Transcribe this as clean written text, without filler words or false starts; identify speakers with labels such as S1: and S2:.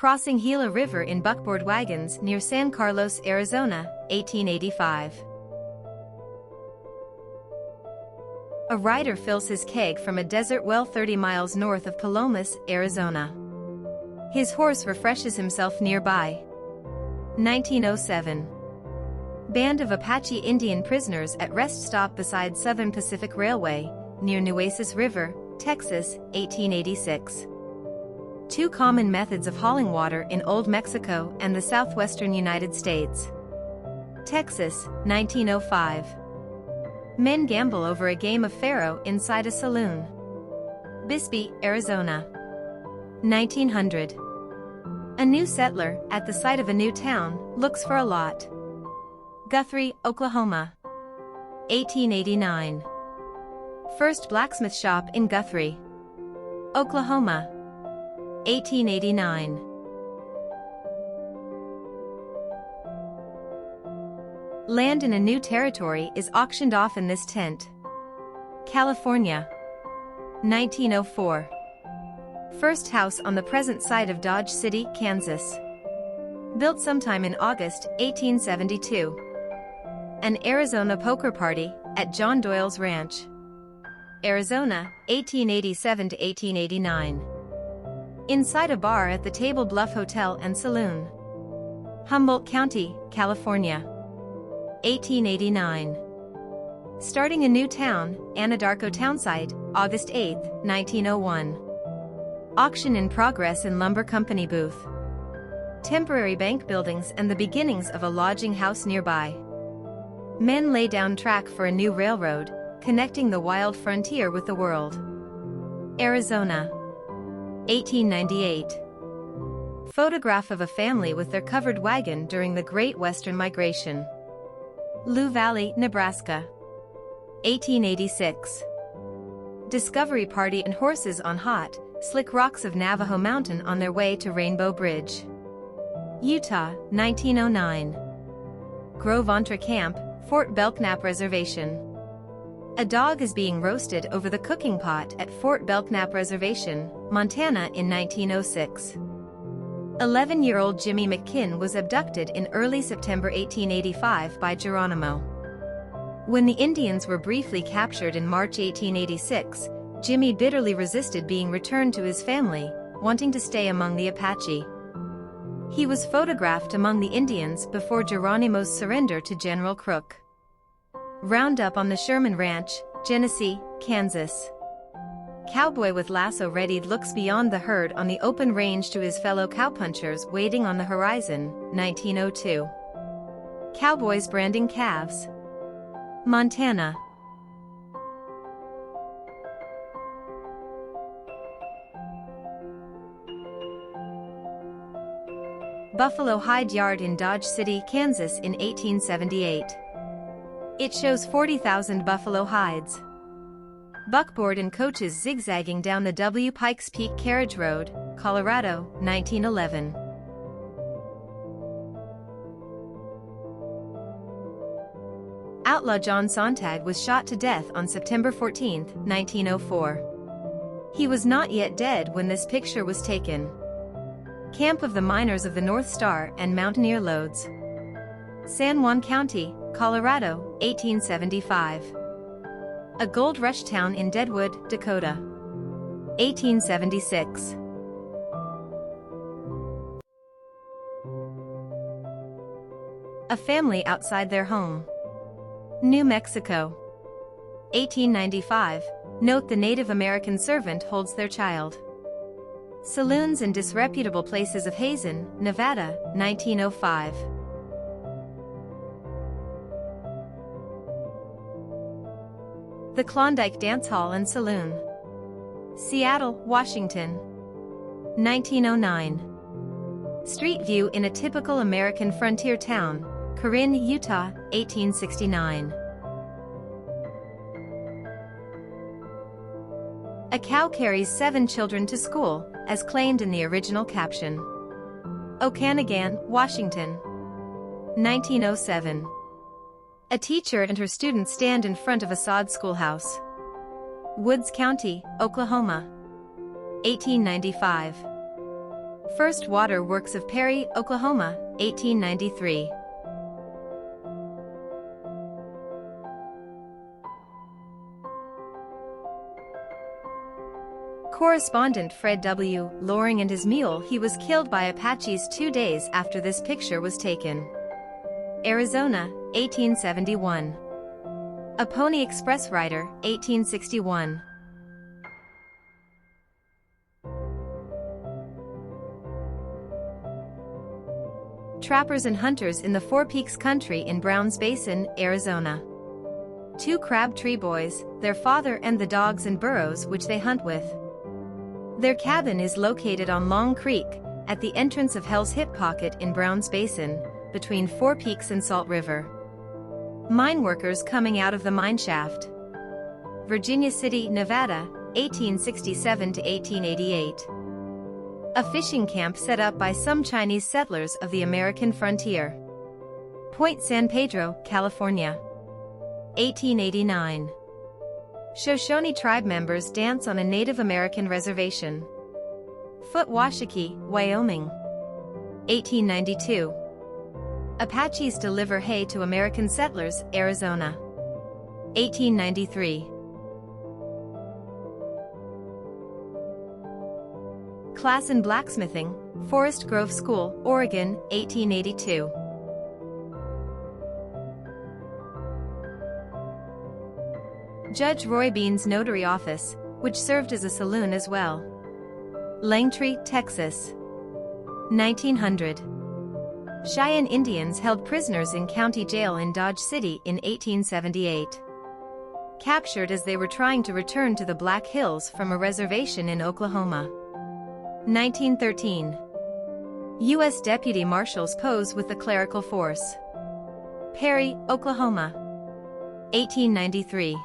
S1: Crossing Gila River in buckboard wagons near San Carlos, Arizona, 1885. A rider fills his keg from a desert well 30 miles north of Palomas, Arizona. His horse refreshes himself nearby. 1907. Band of Apache Indian prisoners at rest stop beside Southern Pacific Railway, near Nueces River, Texas, 1886. Two common methods of hauling water in Old Mexico and the southwestern United States. Texas, 1905. Men gamble over a game of faro inside a saloon. Bisbee, Arizona. 1900. A new settler, at the site of a new town, looks for a lot. Guthrie, Oklahoma. 1889. First blacksmith shop in Guthrie, Oklahoma. 1889. Land in a new territory is auctioned off in this tent. California. 1904. First house on the present site of Dodge City, Kansas. Built sometime in August, 1872. An Arizona poker party, at John Doyle's Ranch. Arizona, 1887 to 1889. Inside a bar at the Table Bluff Hotel and Saloon. Humboldt County, California. 1889. Starting a new town, Anadarko Townsite, August 8, 1901. Auction in progress in Lumber Company booth. Temporary bank buildings and the beginnings of a lodging house nearby. Men lay down track for a new railroad, connecting the wild frontier with the world. Arizona. 1898. Photograph of a family with their covered wagon during the Great Western Migration. Loup Valley, Nebraska. 1886. Discovery party and horses on hot, slick rocks of Navajo Mountain on their way to Rainbow Bridge. Utah, 1909. Gros Ventre Camp, Fort Belknap Reservation. A dog is being roasted over the cooking pot at Fort Belknap Reservation, Montana in 1906. 11-year-old Jimmy McKinn was abducted in early September 1885 by Geronimo. When the Indians were briefly captured in March 1886, Jimmy bitterly resisted being returned to his family, wanting to stay among the Apache. He was photographed among the Indians before Geronimo's surrender to General Crook. Round up on the Sherman Ranch, Genesee, Kansas. Cowboy with lasso readied looks beyond the herd on the open range to his fellow cowpunchers waiting on the horizon, 1902. Cowboys branding calves. Montana. Buffalo Hide Yard in Dodge City, Kansas in 1878. It shows 40,000 buffalo hides. Buckboard and coaches zigzagging down the W. Pikes Peak Carriage Road, Colorado, 1911. Outlaw John Sontag was shot to death on September 14, 1904. He was not yet dead when this picture was taken. Camp of the Miners of the North Star and Mountaineer Loads. San Juan County, Colorado, 1875. A gold rush town in Deadwood, Dakota. 1876. A family outside their home. New Mexico. 1895. Note the Native American servant holds their child. Saloons and Disreputable Places of Hazen, Nevada, 1905. The Klondike Dance Hall and Saloon. Seattle, Washington. 1909. Street view in a typical American frontier town, Corinne, Utah, 1869. A cow carries 7 children to school, as claimed in the original caption. Okanagan, Washington. 1907. A teacher and her students stand in front of a sod schoolhouse. Woods County, Oklahoma. 1895. First Water Works of Perry, Oklahoma, 1893. Correspondent Fred W. Loring and his mule. He was killed by Apaches 2 days after this picture was taken. Arizona, 1871. A Pony Express rider, 1861. Trappers and hunters in the Four Peaks country in Browns Basin, Arizona. 2 Crabtree boys, their father and the dogs and burros which they hunt with. Their cabin is located on Long Creek, at the entrance of Hell's Hip Pocket in Browns Basin, between Four Peaks and Salt River. Mine workers coming out of the mine shaft. Virginia City, Nevada, 1867 to 1888. A fishing camp set up by some Chinese settlers of the American frontier. Point San Pedro, California. 1889. Shoshone tribe members dance on a Native American reservation. Foot Washakie, Wyoming. 1892. Apaches deliver hay to American settlers, Arizona. 1893. Class in Blacksmithing, Forest Grove School, Oregon, 1882. Judge Roy Bean's Notary Office, which served as a saloon as well. Langtree, Texas. 1900. Cheyenne Indians held prisoners in county jail in Dodge City in 1878. Captured as they were trying to return to the Black Hills from a reservation in Oklahoma. 1913. U.S. Deputy Marshals pose with the clerical force. Perry, Oklahoma. 1893.